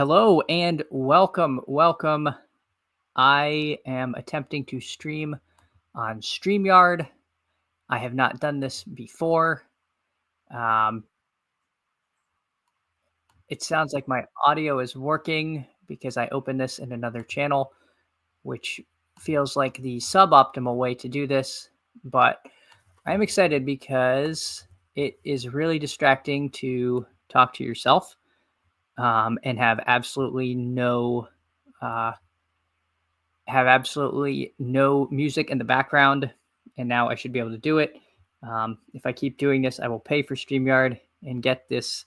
Hello and welcome. I am attempting to stream on StreamYard. I have not done this before. Um, it sounds like my audio is working because I opened this in another channel, which feels like the suboptimal way to do this. But I'm excited because it is really distracting to talk to yourself and have absolutely no music in the background, and now I should be able to do it. If I keep doing this, I will pay for StreamYard and get this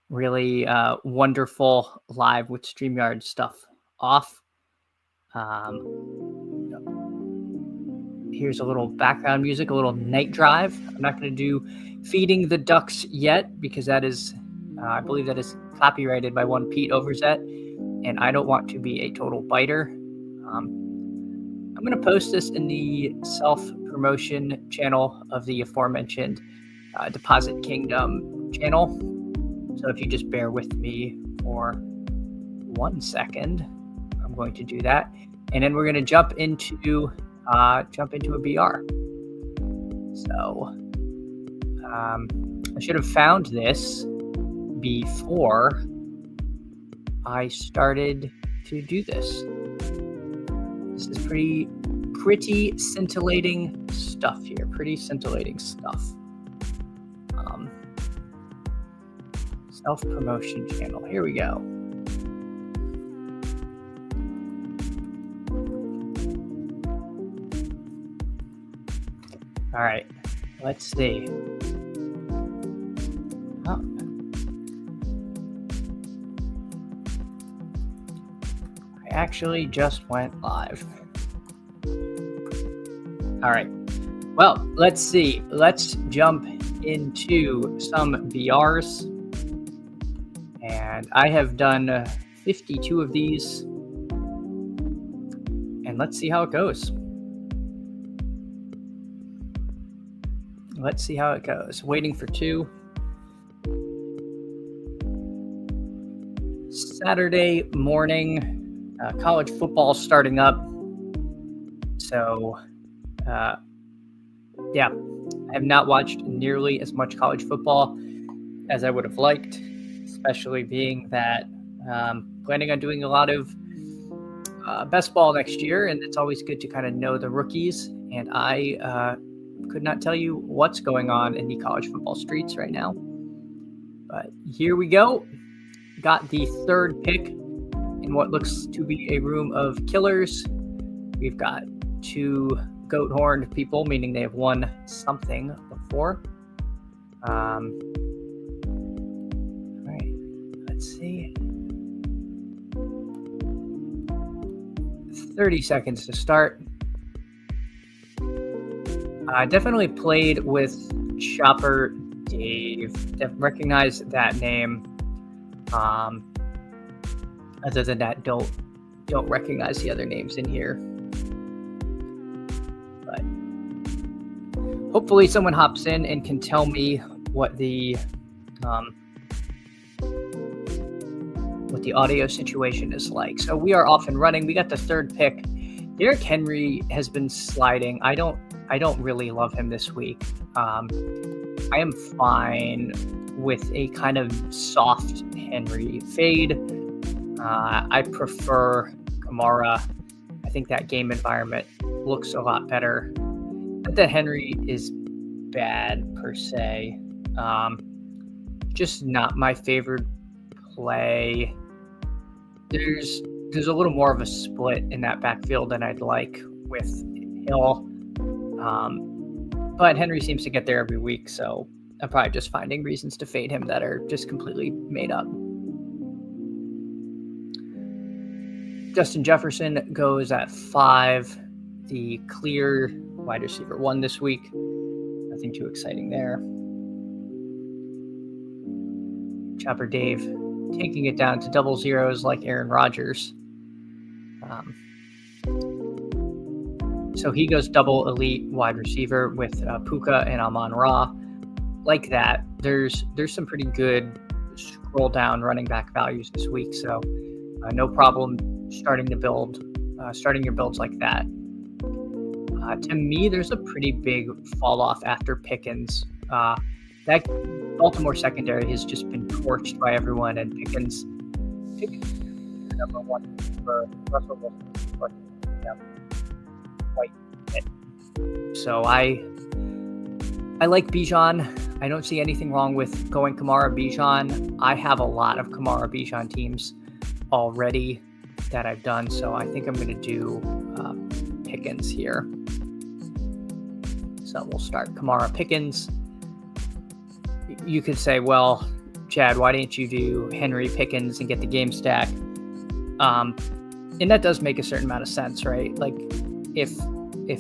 really wonderful live with StreamYard stuff off. Here's a little background music, a little night drive. I'm not going to do feeding the ducks yet because that is, I believe that is copyrighted by one Pete Overzet, and I don't want to be a total biter. I'm going to post this in the self-promotion channel of the aforementioned Deposit Kingdom channel. So if you just bear with me for 1 second, I'm going to do that. And then we're going to jump into a BR. So I should have found this before I started to do this. This is pretty scintillating stuff here. Pretty scintillating stuff. Self-promotion channel. Here we go. All right. Let's see. Oh. I actually just went live. All right. Well, let's see. Let's jump into some BRs. And I have done 52 of these. And let's see how it goes. Waiting for 2. Saturday morning, college football starting up. So, yeah, I have not watched nearly as much college football as I would have liked, especially being that planning on doing a lot of best ball next year, and it's always good to kind of know the rookies. And I could not tell you what's going on in the college football streets right now. But here we go. Got the third pick in what looks to be a room of killers. We've got 2 goat horned people, meaning they have won something before. All right, let's see. 30 seconds to start. I definitely played with Chopper Dave. Recognize that name. Other than that, don't recognize the other names in here. But hopefully someone hops in and can tell me what the audio situation is like. So we are off and running. We got the third pick. Derrick Henry has been sliding. I don't really love him this week. I am fine with a kind of soft Henry fade. I prefer Kamara. I think that game environment looks a lot better. Not that Henry is bad per se. Just not my favorite play. There's a little more of a split in that backfield than I'd like with Hill. But Henry seems to get there every week, so I'm probably just finding reasons to fade him that are just completely made up. Justin Jefferson goes at 5, the clear wide receiver 1 this week. Nothing too exciting there. Chopper Dave taking it down to double zeros like Aaron Rodgers. So he goes double elite wide receiver with Puka and Amon-Ra. Like that, there's some pretty good scroll down running back values this week. So no problem starting your builds like that. To me, there's a pretty big fall off after Pickens. That Baltimore secondary has just been torched by everyone, and Pickens number one for Russell Wilson, but quite fit. So I like Bijan. I don't see anything wrong with going Kamara Bijan. I have a lot of Kamara Bijan teams already that I've done, so I think I'm going to do Pickens here. So we'll start Kamara Pickens. You could say, well, Chad, why didn't you do Henry Pickens and get the game stack? And that does make a certain amount of sense, right? Like if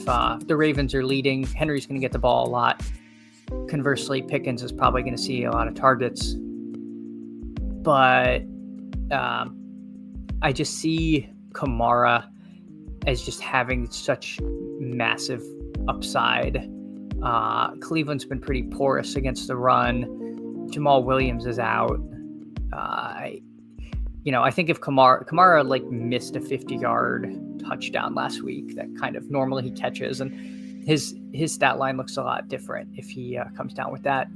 the Ravens are leading, Henry's going to get the ball a lot. Conversely, Pickens is probably going to see a lot of targets. But I just see Kamara as just having such massive upside. Cleveland's been pretty porous against the run. Jamal Williams is out. I think if Kamara like missed a 50-yard touchdown last week that kind of normally he catches, and his stat line looks a lot different if he comes down with that.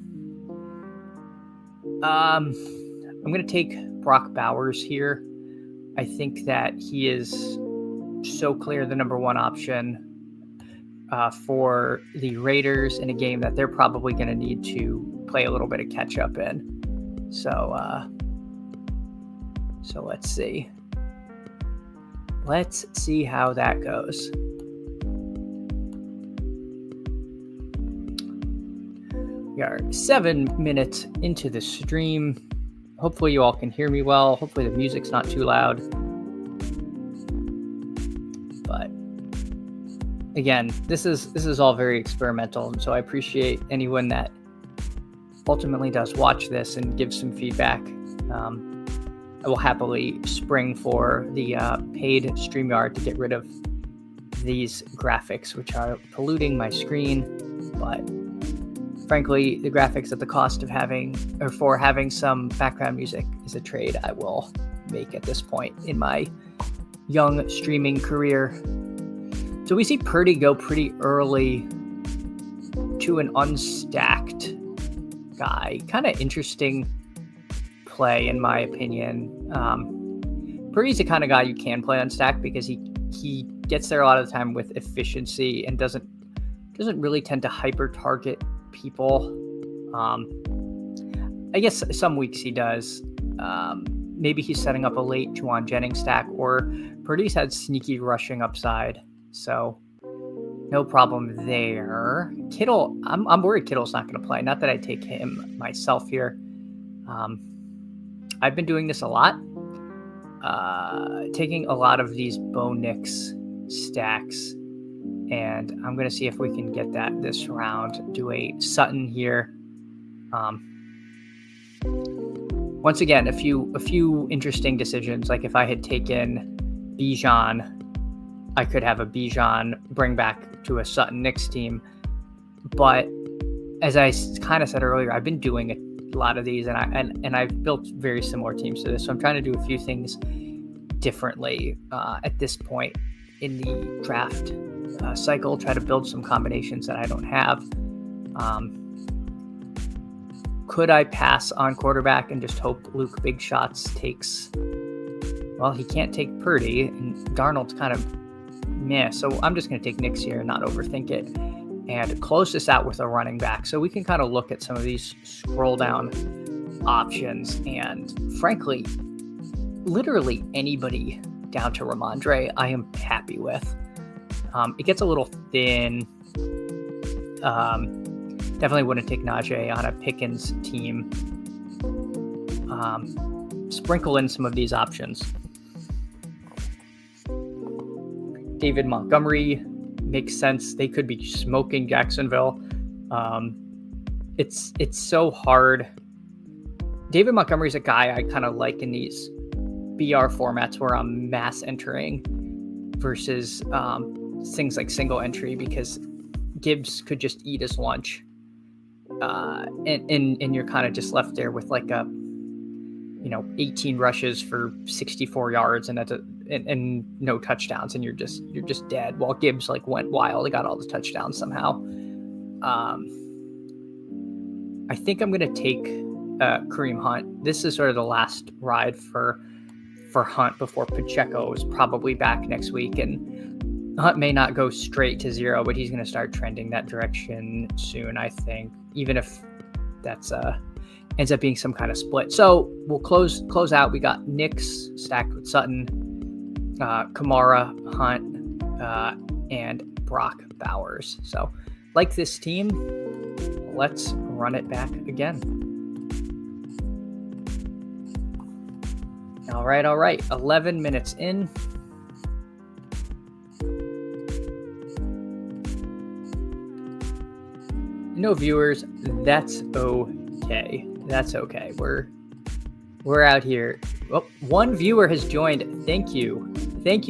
I'm going to take Brock Bowers here. I think that he is so clear the number one option for the Raiders in a game that they're probably going to need to play a little bit of catch up in. So let's see. Let's see how that goes. We are 7 minutes into the stream. Hopefully you all can hear me well. Hopefully the music's not too loud. But again, this is all very experimental, and so I appreciate anyone that ultimately does watch this and gives some feedback. I will happily spring for the paid StreamYard to get rid of these graphics, which are polluting my screen. But frankly, the graphics at the cost of having some background music is a trade I will make at this point in my young streaming career. So we see Purdy go pretty early to an unstacked guy. Kind of interesting play, in my opinion. Purdy's the kind of guy you can play unstacked because he gets there a lot of the time with efficiency and doesn't really tend to hyper target people. I guess some weeks he does. Maybe he's setting up a late Juwan Jennings stack, or Purdy's had sneaky rushing upside, so no problem there. Kittle, I'm worried Kittle's not going to play. Not that I take him myself here. I've been doing this a lot, taking a lot of these Bo Nix stacks, and I'm going to see if we can get that this round. Do a Sutton here. Once again, a few interesting decisions. Like if I had taken Bijan, I could have a Bijan bring back to a Sutton Nix team. But as I kind of said earlier, I've been doing a lot of these, and I've built very similar teams to this. So I'm trying to do a few things differently at this point in the draft cycle. Try to build some combinations that I don't have. Could I pass on quarterback and just hope Luke Big Shots takes? Well, he can't take Purdy, and Darnold's kind of meh. So I'm just going to take Nix here and not overthink it, and close this out with a running back. So we can kind of look at some of these scroll down options, and frankly, literally anybody down to Ramondre, I am happy with. It gets a little thin. Definitely wouldn't take Najee on a Pickens team. Sprinkle in some of these options. David Montgomery makes sense. They could be smoking Jacksonville. It's so hard. David Montgomery's a guy I kind of like in these BR formats where I'm mass entering versus things like single entry, because Gibbs could just eat his lunch. And you're kind of just left there with like a 18 rushes for 64 yards and and no touchdowns, and you're just dead. While Gibbs went wild, he got all the touchdowns somehow. I think I'm gonna take Kareem Hunt. This is sort of the last ride for Hunt before Pacheco is probably back next week, and Hunt may not go straight to 0, but he's gonna start trending that direction soon, I think, even if that's ends up being some kind of split. So we'll close out. We got Knicks stacked with Sutton, Kamara, Hunt, and Brock Bowers. So like this team, let's run it back again. All right. 11 minutes in. No viewers. That's okay. That's okay. We're out here. Oh, one viewer has joined. Thank you,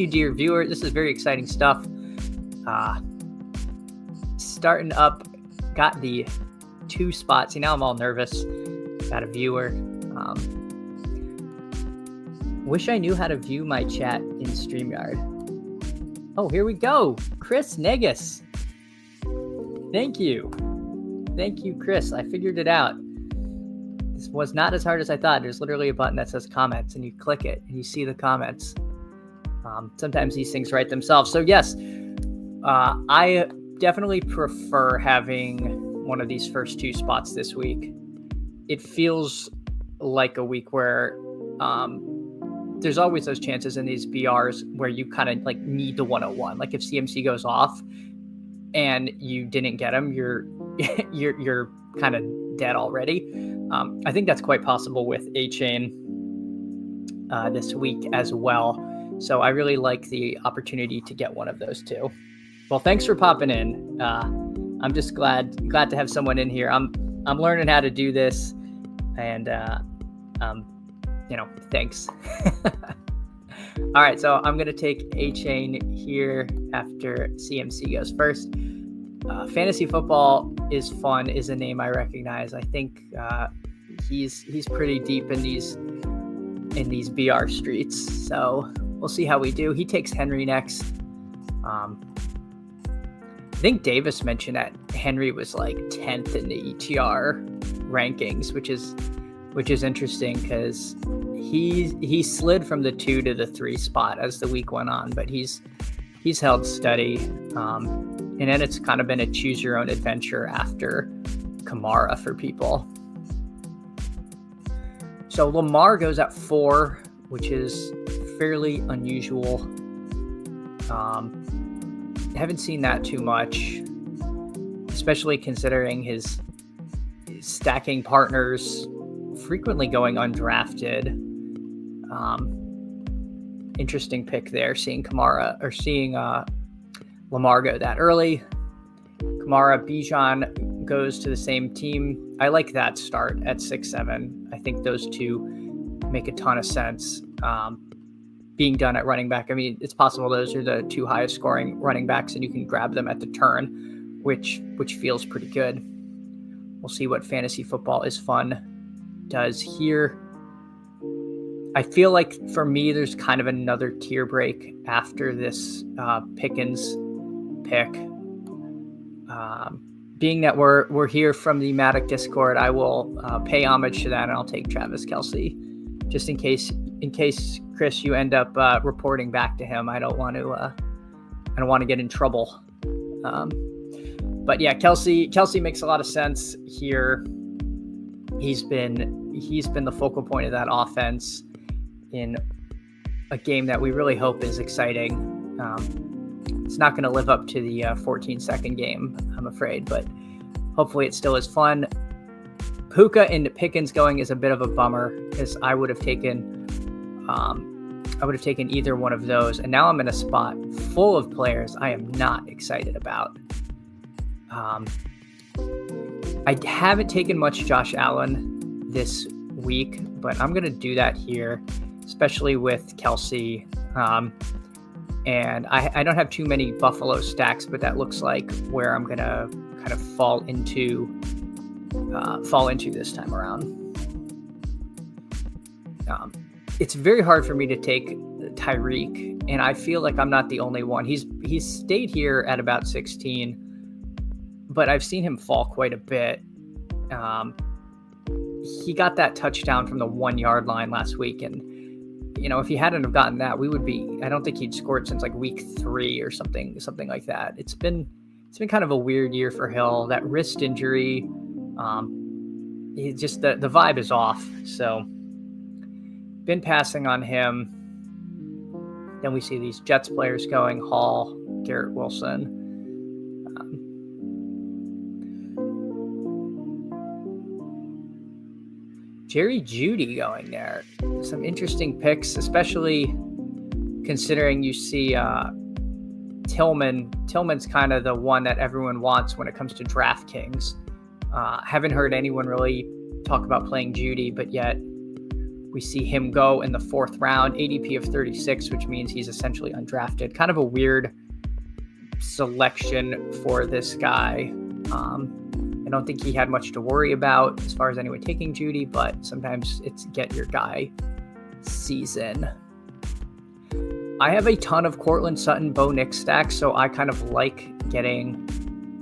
dear viewer. This is very exciting stuff. Starting up. Got the 2 spots. See, now I'm all nervous. Got a viewer. Wish I knew how to view my chat in StreamYard. Oh, here we go. Chris Negus. Thank you, Chris. I figured it out. This was not as hard as I thought. There's literally a button that says comments, and you click it, and you see the comments. Sometimes these things write themselves. So yes, I definitely prefer having one of these first 2 spots this week. It feels like a week where there's always those chances in these BRs where you kind of need the 101. Like if CMC goes off and you didn't get him, you're kind of dead already. I think that's quite possible with A-Chain this week as well. So I really like the opportunity to get one of those 2. Well, thanks for popping in. I'm just glad to have someone in here. I'm learning how to do this, and thanks. All right, so I'm gonna take A-Chain here after CMC goes first. Fantasy football is fun is a name I recognize. I think he's pretty deep in these BR streets. So we'll see how we do. He takes Henry next. I think Davis mentioned that Henry was 10th in the ETR rankings, which is interesting because he slid from the 2 to the 3 spot as the week went on, but he's held steady. And then it's kind of been a choose your own adventure after Kamara for people. So Lamar goes at 4, which is fairly unusual. Haven't seen that too much, especially considering his stacking partners frequently going undrafted. Interesting pick there, seeing Lamar go that early. Kamara, Bijan goes to the same team. I like that start at 6-7. I think those 2 make a ton of sense. Being done at running back, I mean, it's possible those are the 2 highest scoring running backs, and you can grab them at the turn, which feels pretty good. We'll see what fantasy football is fun does here. I feel like for me, there's kind of another tier break after this Pickens pick. Being that we're here from the Matic Discord, I will pay homage to that, and I'll take Travis Kelce, just in case Chris, you end up reporting back to him. I don't want to get in trouble. But yeah, Kelce makes a lot of sense here. He's been the focal point of that offense in a game that we really hope is exciting. It's not going to live up to the 14-second game, I'm afraid, but hopefully it still is fun. Puka and Pickens going is a bit of a bummer because I would have taken either one of those, and now I'm in a spot full of players I am not excited about. I haven't taken much Josh Allen this week, but I'm going to do that here, especially with Kelce. And I don't have too many Buffalo stacks, but that looks like where I'm going to kind of fall into this time around. It's very hard for me to take Tyreek, and I feel like I'm not the only one. He's stayed here at about 16, but I've seen him fall quite a bit. He got that touchdown from the 1 yard line last week, and if he hadn't have gotten that, I don't think he'd scored since like week 3 or something like that. It's been kind of a weird year for Hill. That wrist injury, he just the vibe is off. So been passing on him. Then we see these Jets players going: Hall, Garrett Wilson. Jerry Jeudy going there. Some interesting picks, especially considering you see Tillman. Tillman's kind of the one that everyone wants when it comes to DraftKings. Haven't heard anyone really talk about playing Jeudy, but yet we see him go in the 4th round, ADP of 36, which means he's essentially undrafted. Kind of a weird selection for this guy. I don't think he had much to worry about as far as anyone taking Jeudy, but sometimes it's get your guy season. I have a ton of Courtland Sutton, Bo Nix stacks, so I kind of like getting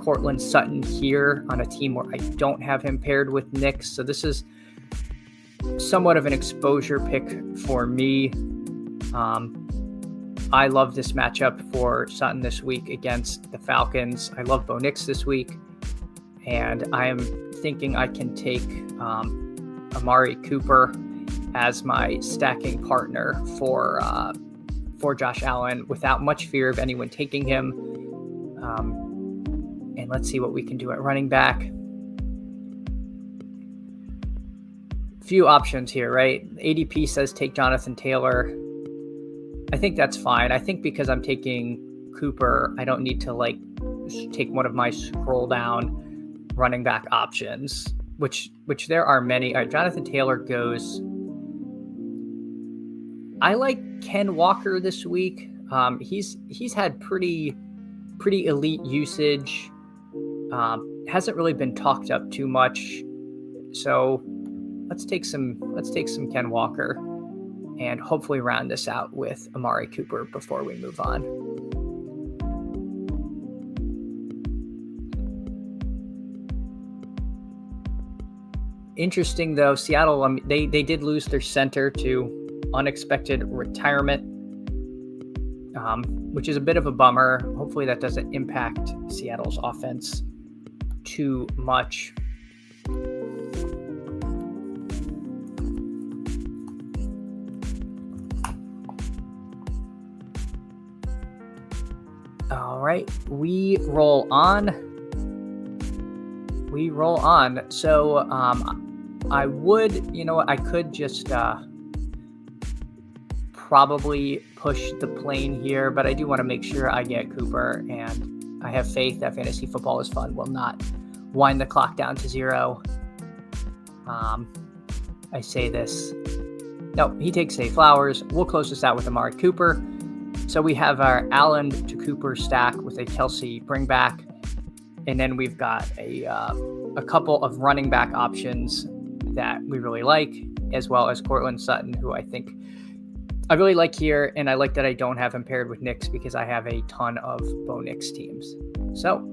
Courtland Sutton here on a team where I don't have him paired with Nix. So this is somewhat of an exposure pick for me. I love this matchup for Sutton this week against the Falcons. I love Bo Nix this week. And I am thinking I can take Amari Cooper as my stacking partner for Josh Allen without much fear of anyone taking him. And let's see what we can do at running back. Few options here, right? ADP says take Jonathan Taylor. I think that's fine. I think because I'm taking Cooper, I don't need to take one of my scroll down running back options, which there are many. All right, Jonathan Taylor goes. I like Ken Walker this week. He's had pretty elite usage. Hasn't really been talked up too much. So let's take some Ken Walker and hopefully round this out with Amari Cooper before we move on. Interesting though, Seattle, they did lose their center to unexpected retirement, which is a bit of a bummer. Hopefully that doesn't impact Seattle's offense too much. All right, we roll on. So I would, I could just probably push the plane here, but I do want to make sure I get Cooper, and I have faith that fantasy football is fun will not wind the clock down to 0. I say this. No, he takes Zay Flowers. We'll close this out with Amari Cooper. So we have our Allen to Cooper stack with a Kelsey bring back. And then we've got a couple of running back options that we really like, as well as Courtland Sutton, who I think I really like here. And I like that I don't have him paired with Nix because I have a ton of Bo Nix teams. So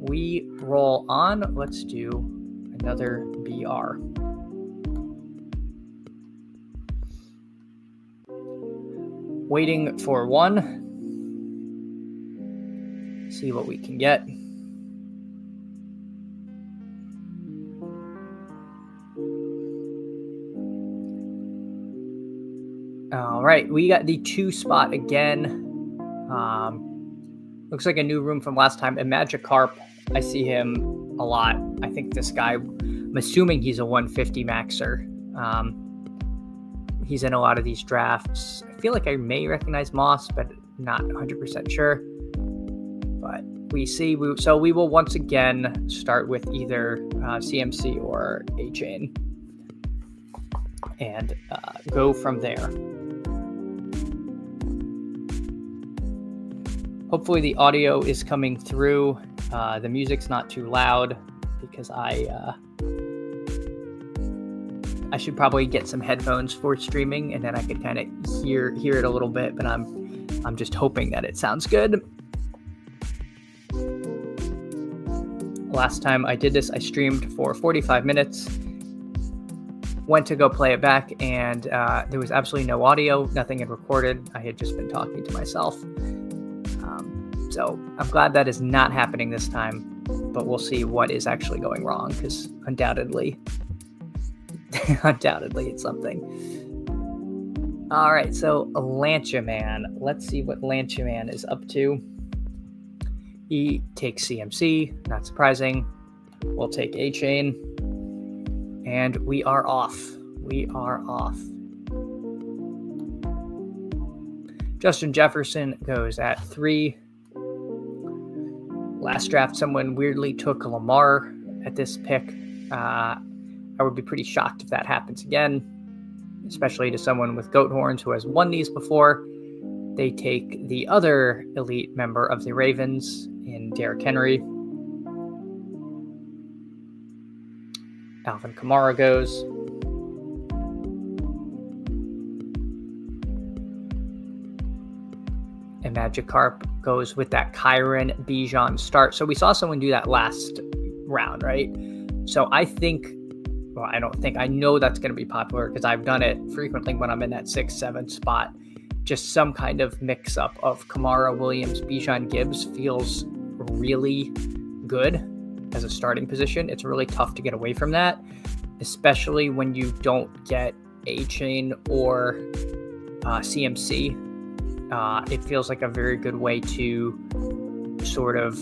we roll on. Let's do another BR. Waiting for one. See what we can get. All right, we got the 2 spot again. Looks like a new room from last time. And Magikarp, I see him a lot. I think this guy, I'm assuming he's a 150 maxer. He's in a lot of these drafts. I feel like I may recognize Moss, but not 100% sure. But we see, so we will once again start with either CMC or A-Chain and go from there. Hopefully the audio is coming through. The music's not too loud because I I should probably get some headphones for streaming, and then I could kind of hear it a little bit, but I'm just hoping that it sounds good. Last time I did this, I streamed for 45 minutes, went to go play it back, and there was absolutely no audio, nothing had recorded. I had just been talking to myself. So I'm glad that is not happening this time, but we'll see what is actually going wrong, because undoubtedly it's something. All right, so Lanchaman. Let's see what Lanchaman is up to. He takes CMC, not surprising. We'll take A-Chain, and we are off. Justin Jefferson goes at 3. Last draft, someone weirdly took Lamar at this pick. I would be pretty shocked if that happens again, especially to someone with goat horns who has won these before. They take the other elite member of the Ravens in Derrick Henry. Alvin Kamara goes. And Magikarp goes with that Kyron Bijan start. So we saw someone do that last round, right? So I know that's going to be popular because I've done it frequently when I'm in that 6-7 spot. Just some kind of mix-up of Kamara, Williams, Bijan, Gibbs feels really good as a starting position. It's really tough to get away from that, especially when you don't get A-Chain or CMC. It feels like a very good way to sort of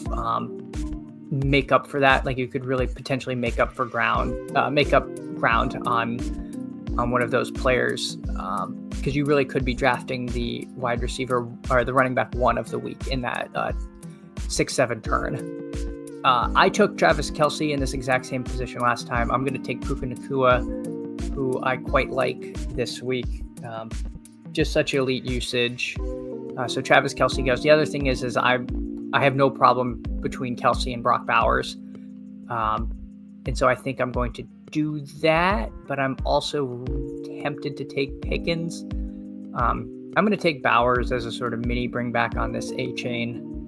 make up for that. Like you could really potentially make up ground on one of those players, because you really could be drafting the wide receiver or the running back 1 of the week in that 6-7 turn. I took Travis Kelce in this exact same position last time. I'm going to take Puka Nacua, who I quite like this week. Just such elite usage. So Travis Kelce goes. The other thing is I have no problem between Kelce and Brock Bowers. And so I think I'm going to do that, but I'm also tempted to take Pickens. I'm going to take Bowers as a sort of mini bring back on this A-Chain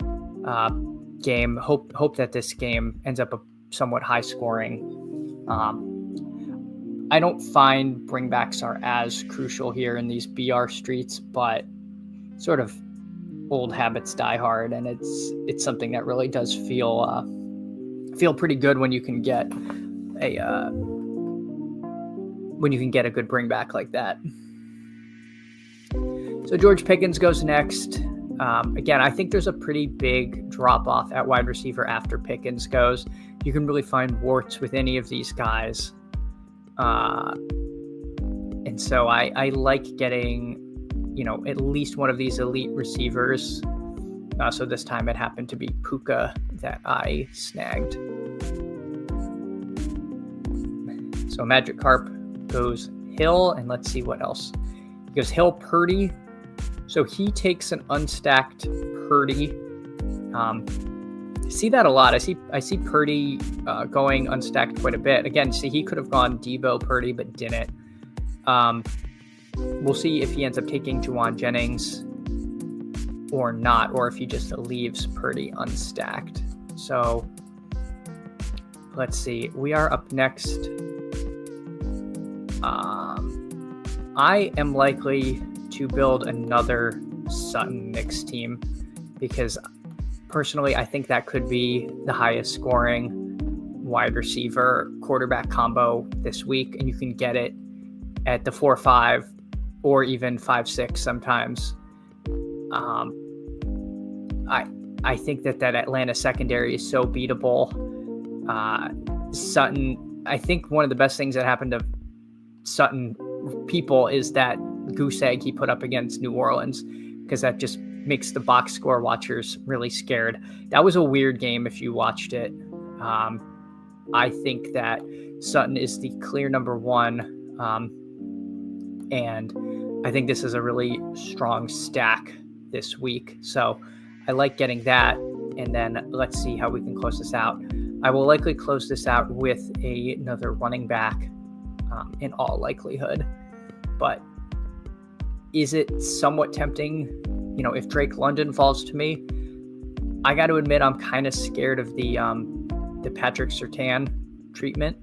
game. Hope that this game ends up a somewhat high scoring. I don't find bringbacks are as crucial here in these BR streets, but sort of old habits die hard, and it's something that really does feel pretty good when you can get a good bringback like that. So George Pickens goes next. Again, I think there's a pretty big drop off at wide receiver after Pickens goes. You can really find warts with any of these guys. And so I like getting, at least one of these elite receivers. So this time it happened to be Puka that I snagged. So Magikarp goes Hill, and let's see what else. He goes Hill, Purdy. So he takes an unstacked Purdy. See that a lot. I see Purdy going unstacked quite a bit. Again, see, he could have gone Debo Purdy, but didn't. We'll see if he ends up taking Juwan Jennings or not, or if he just leaves Purdy unstacked. So let's see. We are up next. I am likely to build another Sutton mix team because personally, I think that could be the highest scoring wide receiver quarterback combo this week, and you can get it at the 4-5 or even 5-6 sometimes. I think that Atlanta secondary is so beatable. Sutton, I think one of the best things that happened to Sutton people is that goose egg he put up against New Orleans, because that just makes the box score watchers really scared. That was a weird game if you watched it. I think that Sutton is the clear number 1. And I think this is a really strong stack this week. So I like getting that. And then let's see how we can close this out. I will likely close this out with another running back. in all likelihood. But is it somewhat tempting? You know, if Drake London falls to me, I got to admit I'm kind of scared of the Patrick Surtain treatment.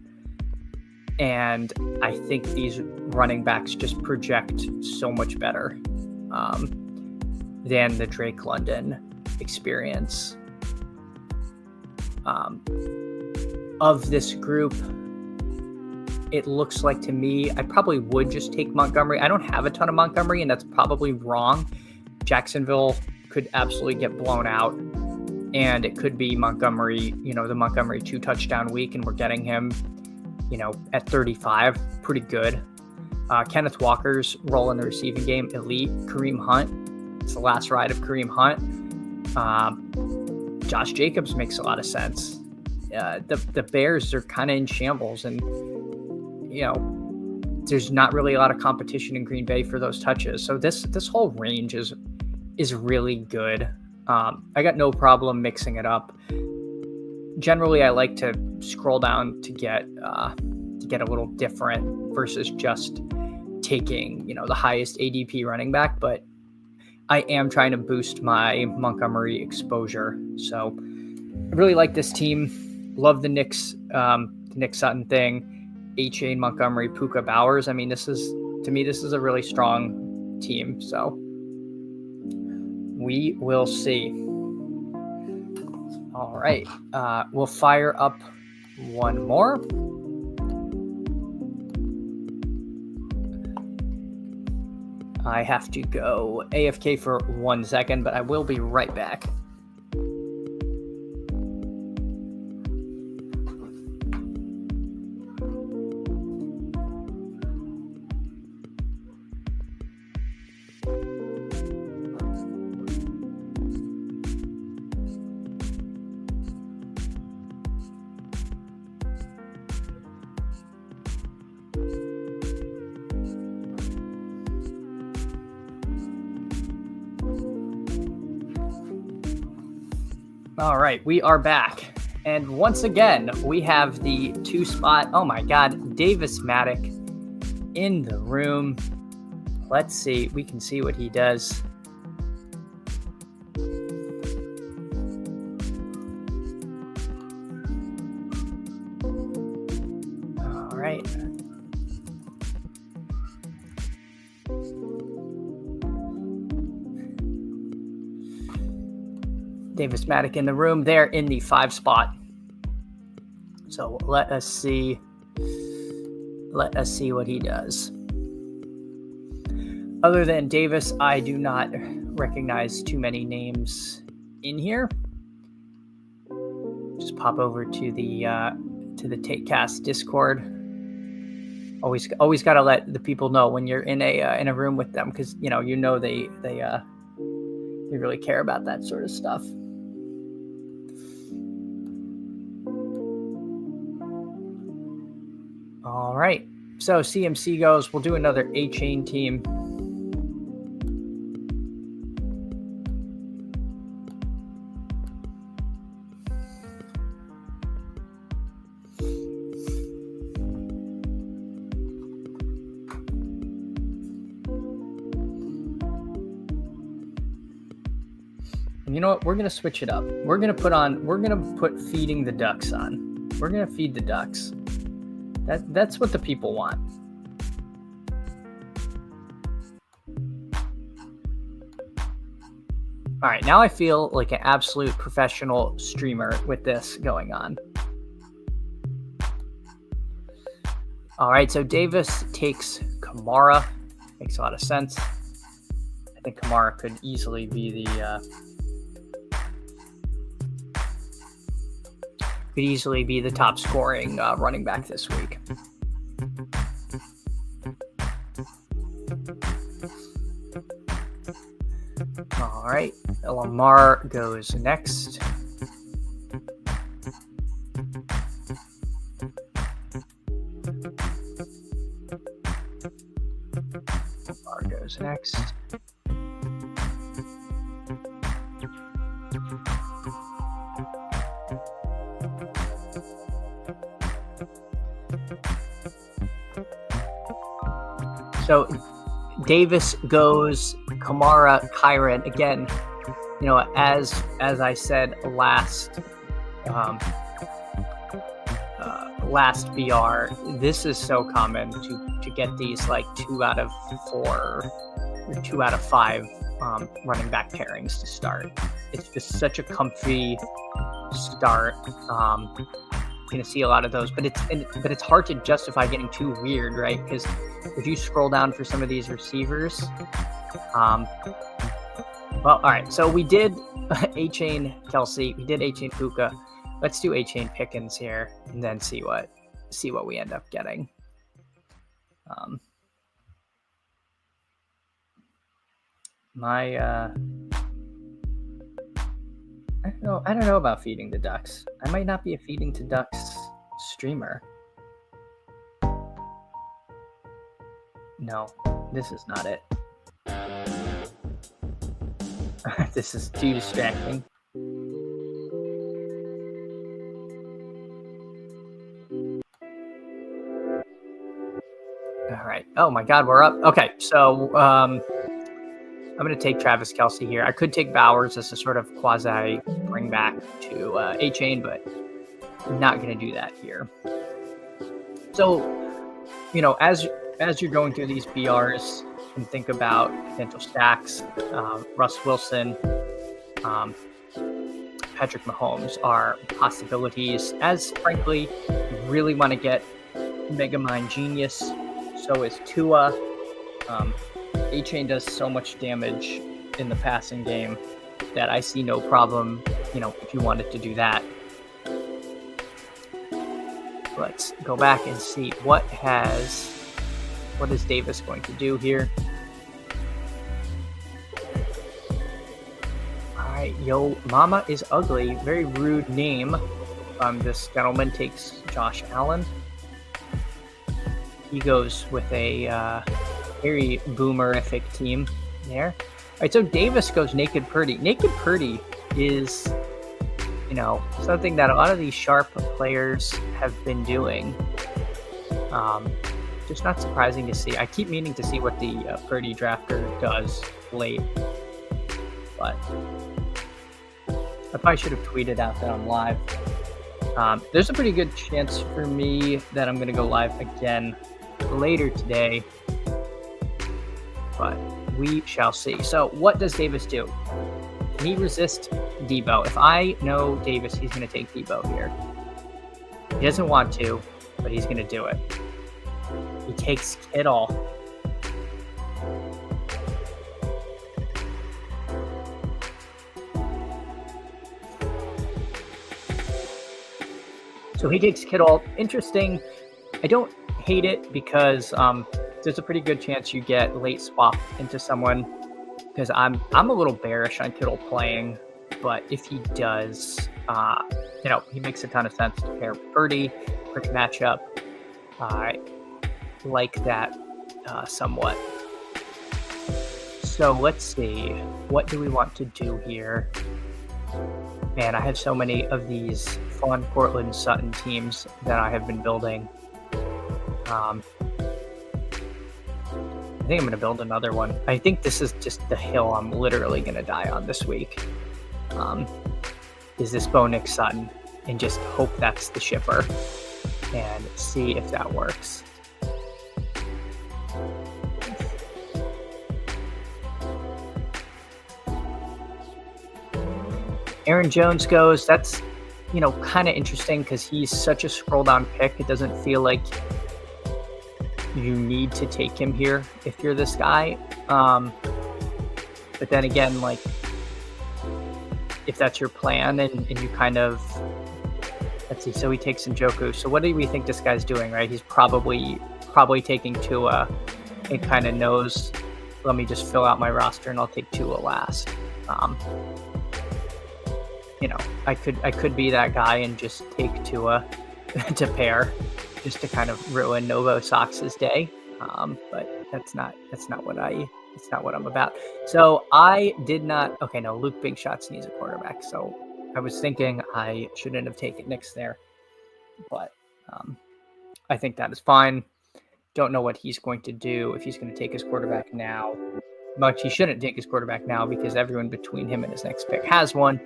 And I think these running backs just project so much better than the Drake London experience. Of this group, it looks like to me, I probably would just take Montgomery. I don't have a ton of Montgomery, and that's probably wrong. Jacksonville could absolutely get blown out, and it could be Montgomery, the Montgomery 2-touchdown week, and we're getting him, at 35, pretty good. Kenneth Walker's role in the receiving game, elite. Kareem Hunt, it's the last ride of Kareem Hunt. Josh Jacobs makes a lot of sense. The Bears are kind of in shambles, and there's not really a lot of competition in Green Bay for those touches. So this whole range is really good. I got no problem mixing it up. Generally, I like to scroll down to get a little different versus just taking the highest ADP running back. But I am trying to boost my Montgomery exposure. So I really like this team. Love the Nick Sutton thing. H.A. Montgomery, Puka Bowers. I mean, this is a really strong team. So we will see. All right. We'll fire up one more. I have to go AFK for 1 second, but I will be right back. All right, we are back. And once again, we have the 2-spot. Oh my God, Davis Maddock in the room. Let's see. We can see what he does. All right. Davis Maddock in the room there in the 5 spot. So let us see what he does. Other than Davis, I do not recognize too many names in here. Just pop over to the TakeCast Discord. Always got to let the people know when you're in a room with them, because they really care about that sort of stuff. All right, so CMC goes. We'll do another A-Chain team. And you know what? We're going to switch it up. We're going to put feeding the ducks on. We're going to feed the ducks. That's what the people want. All right, now I feel like an absolute professional streamer with this going on. All right, so Davis takes Kamara. Makes a lot of sense. I think Kamara could easily be the top scoring running back this week. All right, Lamar goes next. Lamar goes next. So Davis goes Kamara, Kyren again. As I said last BR, this is so common to get these like 2 out of 4 or 2 out of 5 running back pairings to start. It's just such a comfy start. You're gonna see a lot of those, but it's hard to justify getting too weird, right? Because if you scroll down for some of these receivers, well, all right. So we did A-Chain Kelsey, we did A-Chain Puka. Let's do A-Chain Pickens here, and then see what we end up getting. I don't know about feeding the ducks. I might not be a feeding to ducks streamer. No, this is not it. This is too distracting. All right. Oh my God, we're up. Okay, so I'm going to take Travis Kelce here. I could take Bowers as a sort of quasi bring back to A-Chain, but I'm not going to do that here. So, as you're going through these BRs and think about potential stacks, Russ Wilson, Patrick Mahomes are possibilities. As frankly, you really want to get Megamind Genius. So is Tua. A-Chain does so much damage in the passing game that I see no problem, if you wanted to do that. Let's go back and see what is Davis going to do here. All right, yo, Mama is ugly. Very rude name. This gentleman takes Josh Allen. He goes with a very boomerific team there. All right, so Davis goes Naked Purdy. Naked Purdy is, something that a lot of these sharp players have been doing. Just not surprising to see. I keep meaning to see what the Purdy drafter does late, but I probably should have tweeted out that I'm live. There's a pretty good chance for me that I'm going to go live again later today, but we shall see. So what does Davis do? Can he resist Debo? If I know Davis, he's going to take Debo here. He doesn't want to, but he's going to do it. He takes Kittle. So he takes Kittle. Interesting. I don't hate it because there's a pretty good chance you get late swap into someone, because I'm a little bearish on Kittle playing, but if he does, he makes a ton of sense to pair Purdy. Quick matchup. I like that somewhat. So let's see. What do we want to do here? Man, I have so many of these fun Cortland Sutton teams that I have been building. I think I'm going to build another one. I think this is just the hill I'm literally going to die on this week. Is this Bo Nick Sutton, and just hope that's the shipper and see if that works. Aaron Jones goes. That's, kind of interesting because he's such a scroll down pick. It doesn't feel like you need to take him here if you're this guy. But then again, like, if that's your plan and you kind of, let's see, so he takes Njoku. So what do we think this guy's doing, right? He's probably taking Tua and kind of knows, let me just fill out my roster and I'll take Tua last. I could be that guy and just take Tua to pair, just to kind of ruin Novo Sox's day. But that's not what I'm about. So I did not. Okay, no, Luke Big Shots needs a quarterback. So I was thinking I shouldn't have taken Knicks there, but I think that is fine. don't know what he's going to do, if he's going to take his quarterback now. Much he shouldn't take his quarterback now because everyone between him and his next pick has one.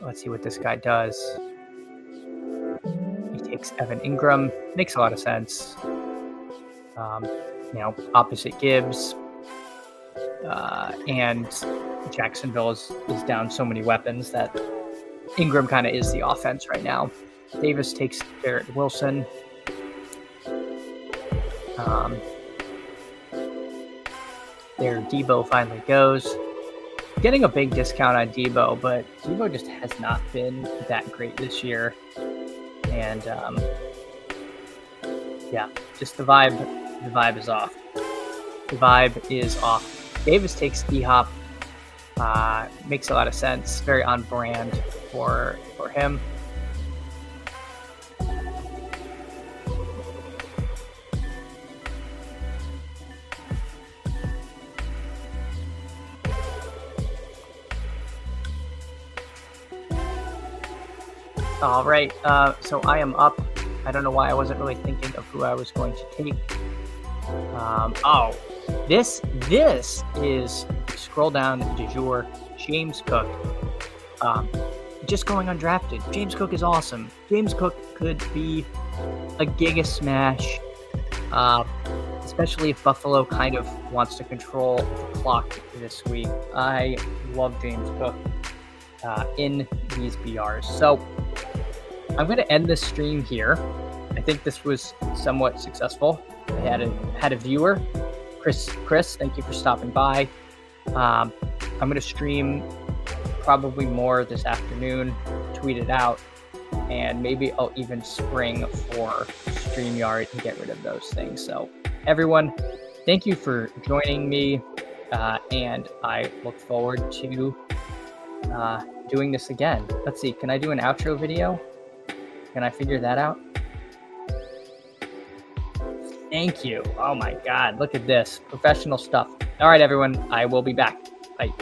Let's see what this guy does. He takes Evan Ingram. Makes a lot of sense. Opposite Gibbs. And Jacksonville is down so many weapons that Ingram kind of is the offense right now. Davis takes Garrett Wilson. There, Debo finally goes. Getting a big discount on Debo, but Debo just has not been that great this year. And just the vibe is off. The vibe is off. Davis takes D-Hop. Makes a lot of sense. Very on brand for him. All right, so I am up. I don't know why I wasn't really thinking of who I was going to take. This is, scroll down de jour, James Cook. Just going undrafted. James Cook is awesome. James Cook could be a giga smash, especially if Buffalo kind of wants to control the clock this week. I love James Cook in these BRs. So I'm going to end this stream here. I think this was somewhat successful. I had a viewer, Chris. Thank you for stopping by. I'm going to stream probably more this afternoon, tweet it out, and maybe I'll even spring for StreamYard and get rid of those things. So everyone, thank you for joining me, and I look forward to doing this again. Let's see, can I do an outro video? Can I figure that out? Thank you. Oh my God, look at this. Professional stuff. All right, everyone, I will be back. Bye.